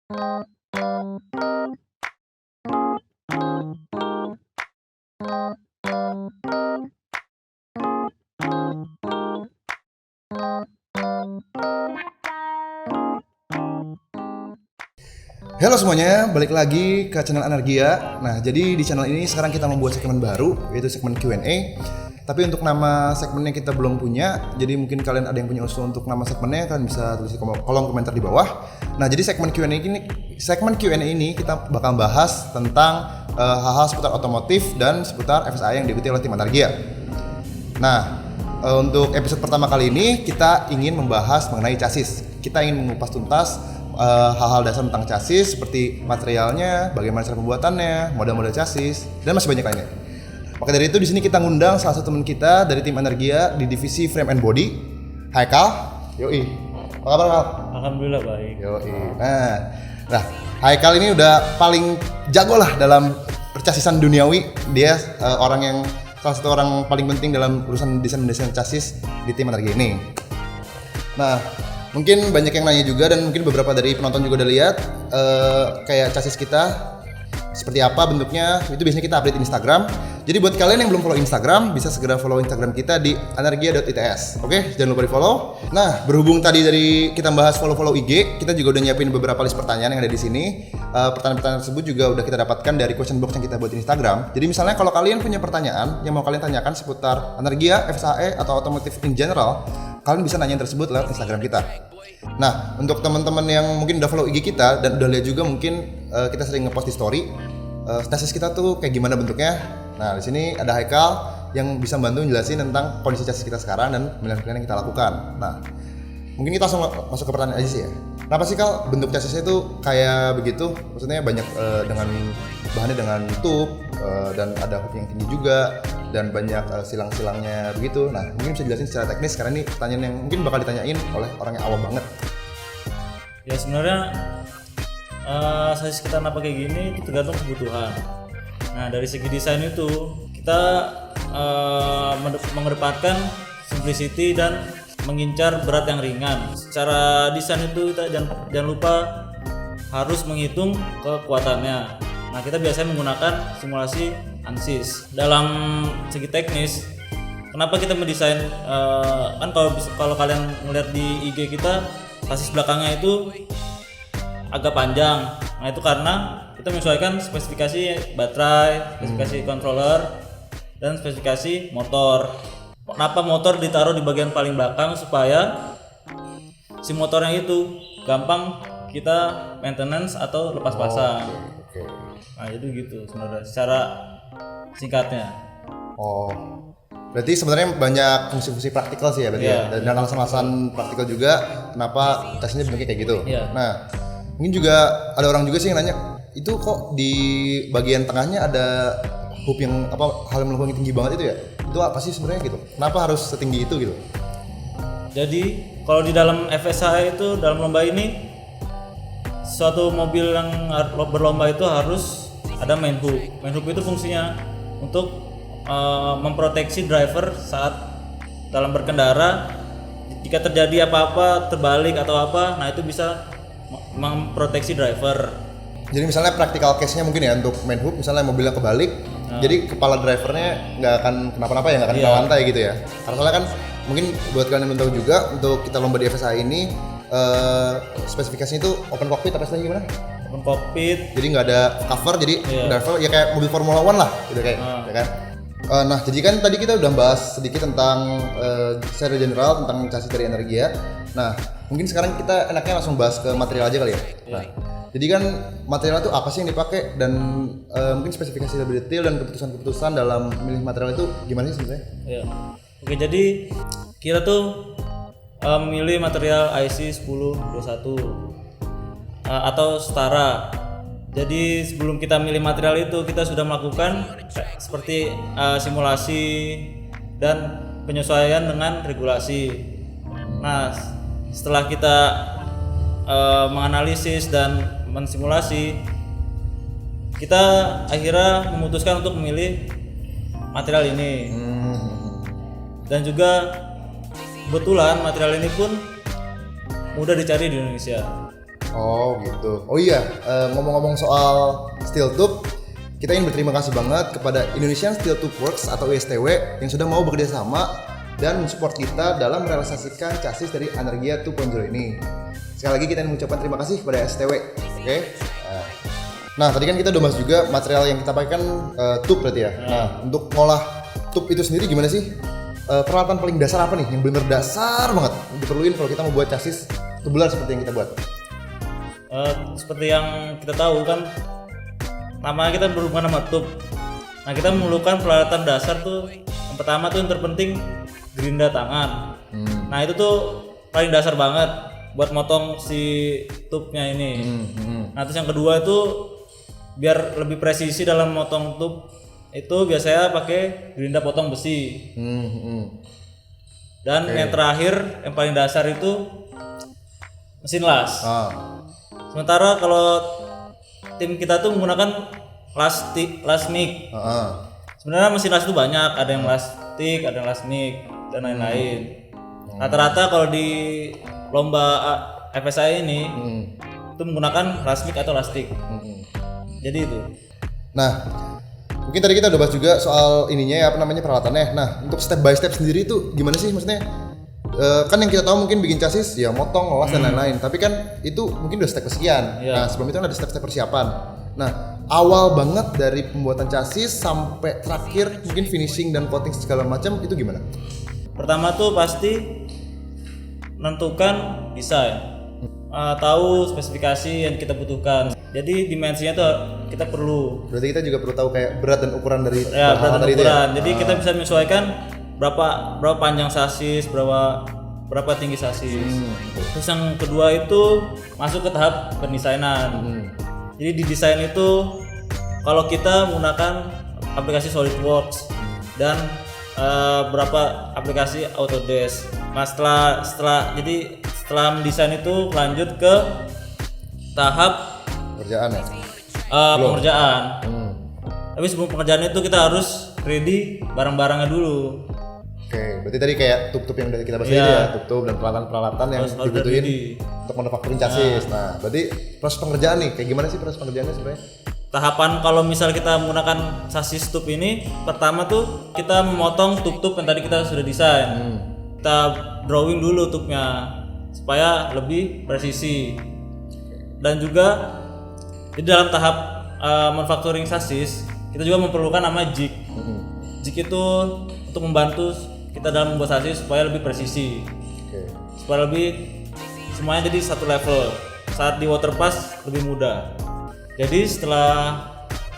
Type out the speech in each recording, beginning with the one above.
Halo semuanya, balik lagi ke channel Energia. Nah, jadi di channel ini sekarang kita membuat segmen baru, yaitu segmen Q&A. Tapi untuk nama segmennya kita belum punya, jadi mungkin kalian ada yang punya usul untuk nama segmennya, kalian bisa tulis di kolom komentar di bawah. Nah, jadi segmen Q&A ini kita bakal bahas tentang hal-hal seputar otomotif dan seputar FSA yang diikuti oleh tim Energia. Nah, untuk episode pertama kali ini kita ingin membahas mengenai chassis. Kita ingin mengupas tuntas hal-hal dasar tentang chassis seperti materialnya, bagaimana cara pembuatannya, model-model chassis, dan masih banyak lainnya. Maka dari itu di sini kita ngundang salah satu teman kita dari tim Energia di divisi Frame and Body, Haikal. Yoi. Apa kabar, Kal? Alhamdulillah baik. Yoi. Nah, Haikal ini udah paling jago lah dalam perchasisan duniawi. Dia salah satu orang paling penting dalam urusan desain chassis di tim Energia ini. Nah, mungkin banyak yang nanya juga dan mungkin beberapa dari penonton juga udah lihat kayak chassis kita seperti apa bentuknya. Itu biasanya kita update di Instagram. Jadi buat kalian yang belum follow Instagram, bisa segera follow Instagram kita di energia.its. Oke, jangan lupa di follow. Nah, berhubung tadi dari kita bahas follow IG, kita juga udah nyiapin beberapa list pertanyaan yang ada di sini. Pertanyaan-pertanyaan tersebut juga udah kita dapatkan dari question box yang kita buat di Instagram. Jadi misalnya kalau kalian punya pertanyaan yang mau kalian tanyakan seputar Energia, FSAE atau otomotif in general, kalian bisa nanyain tersebut lewat Instagram kita. Nah, untuk teman-teman yang mungkin udah follow IG kita dan udah lihat juga mungkin kita sering ngepost di story chassis kita tuh kayak gimana bentuknya. Nah, di sini ada Haikal yang bisa bantu jelasin tentang kondisi chassis kita sekarang dan pilihan-pilihan yang kita lakukan. Nah, mungkin kita langsung masuk ke pertanyaan aja sih ya. Kenapa sih, Kal, bentuk chassisnya tuh kayak begitu? Maksudnya banyak dengan bahannya dengan tube dan ada hook yang tinggi juga dan banyak silang-silangnya begitu. Nah, mungkin bisa jelasin secara teknis karena ini pertanyaan yang mungkin bakal ditanyain oleh orang yang awam banget. Ya sebenarnya chassis kita kenapa kayak gini itu tergantung kebutuhan. Nah, dari segi desain itu kita mengedepankan simplicity dan mengincar berat yang ringan. Secara desain itu kita jangan lupa harus menghitung kekuatannya. Nah, kita biasanya menggunakan simulasi ANSYS. Dalam segi teknis, kenapa kita mendesain kan kalau kalian melihat di IG kita, chassis belakangnya itu agak panjang. Nah, itu karena kita menyesuaikan spesifikasi baterai, spesifikasi controller, dan spesifikasi motor. Kenapa motor ditaruh di bagian paling belakang supaya si motornya itu gampang kita maintenance atau lepas pasang. Oke. Nah, itu gitu sebenarnya secara singkatnya. Oh. Berarti sebenarnya banyak fungsi-fungsi praktikal sih ya berarti ya. Dan alasan-alasan praktikal juga kenapa chassisnya bentuknya kayak gitu. Iya. Nah, mungkin juga ada orang juga sih yang nanya, itu kok di bagian tengahnya ada hoop yang hal yang melengkung tinggi banget itu ya? Itu apa sih sebenarnya gitu? Kenapa harus setinggi itu gitu? Jadi kalau di dalam FSA itu dalam lomba ini suatu mobil yang berlomba itu harus ada main hoop. Main hoop itu fungsinya untuk memproteksi driver saat dalam berkendara. Jika terjadi apa-apa terbalik atau apa, nah itu bisa memproteksi driver. Jadi misalnya practical case-nya mungkin ya untuk main hoop, misalnya mobilnya kebalik, jadi kepala drivernya nggak akan kenapa-napa ya, nggak akan kena lantai gitu ya. Karena soalnya kan mungkin buat kalian yang belum tahu juga, untuk kita lomba di FSA ini spesifikasinya itu open cockpit apa istilahnya gimana? Open cockpit. Jadi nggak ada cover, jadi driver ya kayak mobil Formula One lah gitu kayak, ya kan? Nah, jadi kan tadi kita udah bahas sedikit tentang secara general tentang chassis dari Energia. Nah, mungkin sekarang kita enaknya langsung bahas ke material aja kali ya. Nah, jadi kan material itu apa sih yang dipakai dan mungkin spesifikasi lebih detail dan keputusan-keputusan dalam memilih material itu gimana sih sebenarnya? Ya. Oke, jadi kita tuh memilih material IC 1021 atau setara. Jadi sebelum kita milih material itu kita sudah melakukan seperti simulasi dan penyesuaian dengan regulasi. Nah, setelah kita menganalisis dan mensimulasi, kita akhirnya memutuskan untuk memilih material ini. Dan juga kebetulan material ini pun mudah dicari di Indonesia. Oh gitu. Oh iya, ngomong-ngomong soal steel tube, kita ingin berterima kasih banget kepada Indonesian Steel Tube Works atau ISTW yang sudah mau bekerja sama dan mensupport kita dalam merealisasikan chassis dari Energia 2.0 ini. Sekali lagi kita ingin mengucapkan terima kasih kepada ISTW. Oke. Nah, tadi kan kita udah bahas juga material yang kita pakai kan tube berarti ya. Nah, untuk ngolah tube itu sendiri gimana sih? Peralatan paling dasar apa nih yang benar dasar banget diperluin kalau kita mau buat chassis tubular seperti yang kita buat? Seperti yang kita tahu kan, namanya kita berhubungan sama tube. Nah, kita memerlukan peralatan dasar tuh. Yang pertama tuh yang terpenting gerinda tangan. Nah, itu tuh paling dasar banget buat motong si tube-nya ini. Nah, terus yang kedua itu biar lebih presisi dalam motong tube itu biasanya pakai gerinda potong besi. Dan yang terakhir yang paling dasar itu mesin las. Sementara kalau tim kita tuh menggunakan las MIG. Sebenarnya mesin las itu banyak, ada yang las stick, ada yang las MIG dan lain-lain. Rata-rata kalau di lomba FSI ini itu menggunakan las MIG atau las stick. Jadi itu. Nah, mungkin tadi kita udah bahas juga soal ininya ya, apa namanya, peralatannya. Nah, untuk step by step sendiri itu gimana sih maksudnya? Kan yang kita tahu mungkin bikin chassis ya motong, las dan lain-lain. Tapi kan itu mungkin udah step kesekian. Nah, sebelum itu kan ada step-step persiapan. Nah, awal banget dari pembuatan chassis sampai terakhir mungkin finishing dan coating segala macam itu gimana? Pertama tuh pasti menentukan desain. Tahu spesifikasi yang kita butuhkan. Jadi dimensinya tuh kita perlu. Berarti kita juga perlu tahu kayak berat dan ukuran dari berat dan ukuran. Itu ya? Jadi kita bisa menyesuaikan berapa panjang sasis, berapa tinggi sasis. Terus yang kedua itu masuk ke tahap pendesainan. Jadi di desain itu kalau kita menggunakan aplikasi SolidWorks dan berapa aplikasi Autodesk. Nah, setelah mendesain itu lanjut ke tahap pekerjaan ya. Pengerjaan. Tapi sebelum pengerjaan itu kita harus ready barang-barangnya dulu. Oke, berarti tadi kayak tube-tube yang udah kita bahas tadi ya, tube-tube dan peralatan-peralatan yang dibutuhin untuk manufacturing chassis. Nah, berarti proses pengerjaan nih, kayak gimana sih proses pengerjaannya sebenarnya? Tahapan kalau misal kita menggunakan chassis tube ini, pertama tuh kita memotong tube-tube yang tadi kita sudah desain. Kita drawing dulu tube-nya supaya lebih presisi. Dan juga di dalam tahap manufacturing chassis, kita juga memerlukan nama jig. Jig itu untuk membantu kita dalam membuat chassis supaya lebih presisi. Supaya lebih semuanya jadi satu level. Saat di waterpass lebih mudah. Jadi setelah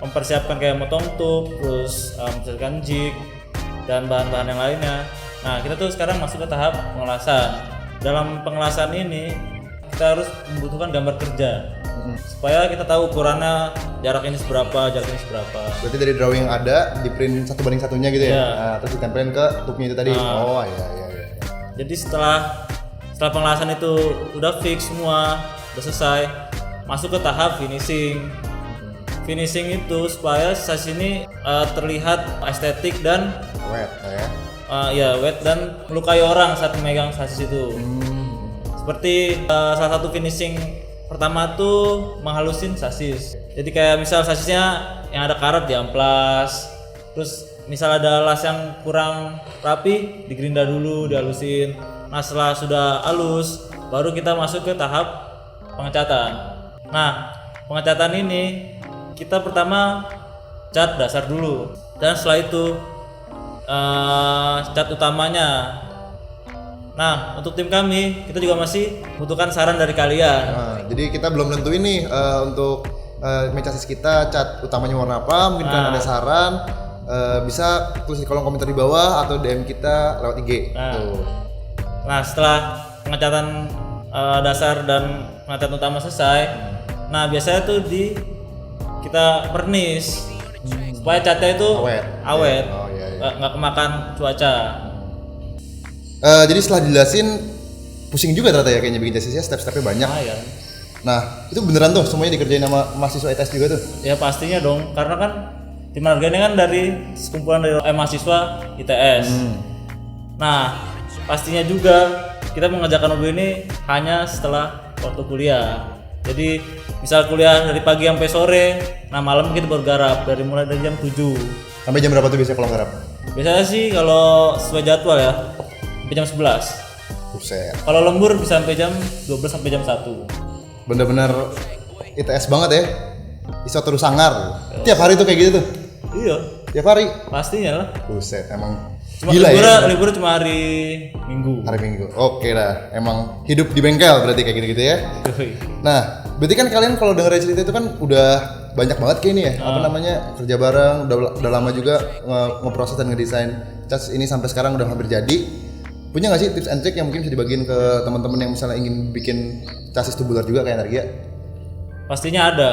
mempersiapkan kayak motong tube, terus mempersiapkan jig dan bahan-bahan yang lainnya. Nah, kita tuh sekarang masuk ke tahap pengelasan. Dalam pengelasan ini kita harus membutuhkan gambar kerja. Supaya kita tahu ukurannya, jarak ini seberapa, jarak ini seberapa. Berarti dari drawing yang ada di print 1:1 gitu ya. Nah, terus ditempelin ke tube-nya itu tadi. Oh iya. Jadi setelah pengelasan itu udah fix semua, udah selesai, masuk ke tahap finishing. Finishing itu supaya chassis ini terlihat estetik dan wet ya. Wet dan melukai orang saat memegang chassis itu. Seperti salah satu finishing pertama tuh menghalusin chassis. Jadi kayak misal chassisnya yang ada karat diamplas, terus misal ada las yang kurang rapi digerinda dulu, dihalusin. Nah, setelah sudah halus baru kita masuk ke tahap pengecatan. Nah, pengecatan ini kita pertama cat dasar dulu, dan setelah itu cat utamanya. Nah, untuk tim kami, kita juga masih butuhkan saran dari kalian. Nah, jadi kita belum nentuin nih untuk chassis kita cat utamanya warna apa. Mungkin kalian ada saran, bisa tulis di kolom komentar di bawah atau DM kita lewat IG. Nah, setelah pengecatan dasar dan pengecatan utama selesai, nah biasanya tuh kita vernis supaya catnya itu awet, nggak kemakan cuaca. Jadi setelah dijelasin pusing juga ternyata ya kayaknya bikin chassisnya, step-stepnya banyak. Nah, itu beneran tuh semuanya dikerjain sama mahasiswa ITS juga tuh? Ya pastinya dong, karena kan tim harga ini kan dari sekumpulan dari mahasiswa ITS. Nah, pastinya juga kita mengerjakan mobil ini hanya setelah waktu kuliah. Jadi misal kuliah dari pagi sampai sore, nah malam kita baru garap mulai dari jam 7. Sampai jam berapa tuh biasanya kalau garap? Biasanya sih kalau sesuai jadwal ya, sampai jam 11. Buset. Kalau lembur bisa sampai jam 12 sampai jam 1. Bener-bener ITS banget ya. Iso terus sangar. Tiap hari tuh kayak gitu tuh. Iya, Tiap hari. pastinya lah. Buset, emang Cuma gila ya. libur cuma hari Minggu. Hari Minggu. Oke lah, emang hidup di bengkel berarti kayak gitu-gitu ya. Nah, berarti kan kalian kalau dengerin cerita itu kan udah banyak banget kayak ini ya. Apa namanya? Kerja bareng, udah lama juga ngeproses dan ngedesain chassis ini sampai sekarang udah hampir jadi. Punya nggak sih tips and trick yang mungkin bisa dibagiin ke teman-teman yang misalnya ingin bikin chassis tubular juga kayak Energia? Pastinya ada.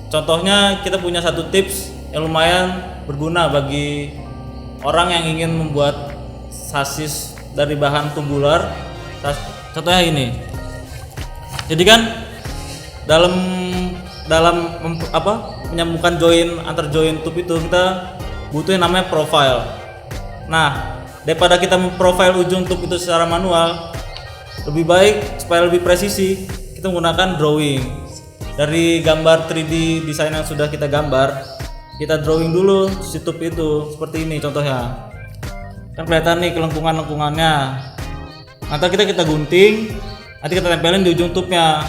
Contohnya kita punya satu tips yang lumayan berguna bagi orang yang ingin membuat chassis dari bahan tubular. Contohnya ini. Jadi kan dalam menyambungkan antar join tube itu kita butuh yang namanya profile. Nah, daripada kita memprofile ujung tube itu secara manual, lebih baik supaya lebih presisi kita menggunakan drawing. Dari gambar 3D desain yang sudah kita gambar, kita drawing dulu si tube itu seperti ini contohnya. Kan kelihatan nih kelengkungan-lengkungannya. Nanti kita gunting, nanti kita tempelin di ujung tube-nya.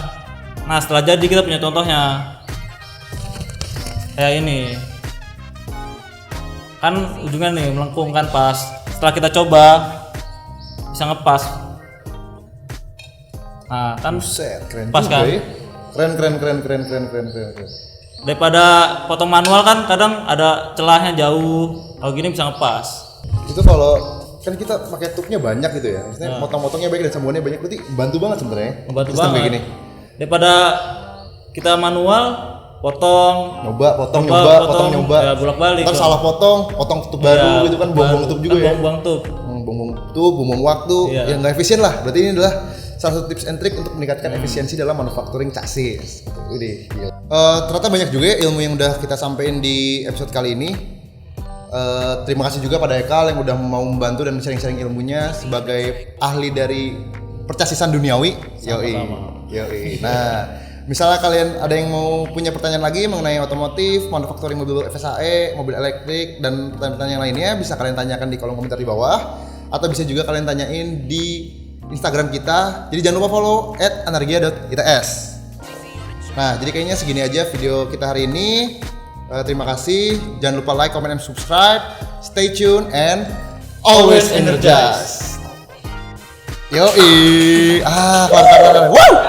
Nah, setelah jadi kita punya contohnya. Kayak ini. Kan ujungnya nih melengkung kan pas. Setelah kita coba bisa ngepas. Nah, kan Buset, keren pas juga kan? ya. Keren. Daripada potong manual kan kadang ada celahnya jauh. Kalau gini bisa ngepas. Itu kalau kan kita pakai tube-nya banyak gitu ya. Maksudnya motong-motongnya banyak dan sambungannya banyak, berarti bantu banget sebenarnya. Membantu sistem banget. kayak gini. Daripada kita manual potong Potong, nyoba. Ya, bolak-balik. Ntar salah potong tube baru gitu kan, buang-buang tube juga ya. Buang-buang tube. Buang-buang waktu, Iya. yang nggak efisien lah. Berarti ini adalah salah satu tips and trick untuk meningkatkan efisiensi dalam manufacturing chassis. Widih, gila. Ternyata banyak juga ya ilmu yang udah kita sampein di episode kali ini. Terima kasih juga pada Ekal yang udah mau membantu dan sharing-sharing ilmunya sebagai ahli dari percasisan duniawi. Yoi. Nah, misalnya kalian ada yang mau punya pertanyaan lagi mengenai otomotif, manufacturing mobil FSAE, mobil elektrik, dan pertanyaan-pertanyaan lainnya bisa kalian tanyakan di kolom komentar di bawah, atau bisa juga kalian tanyain di Instagram kita. Jadi jangan lupa follow @energia.its. Nah, jadi kayaknya segini aja video kita hari ini. Terima kasih. Jangan lupa like, comment, and subscribe. Stay tuned and always energize. Yoi. Kelar. Woo!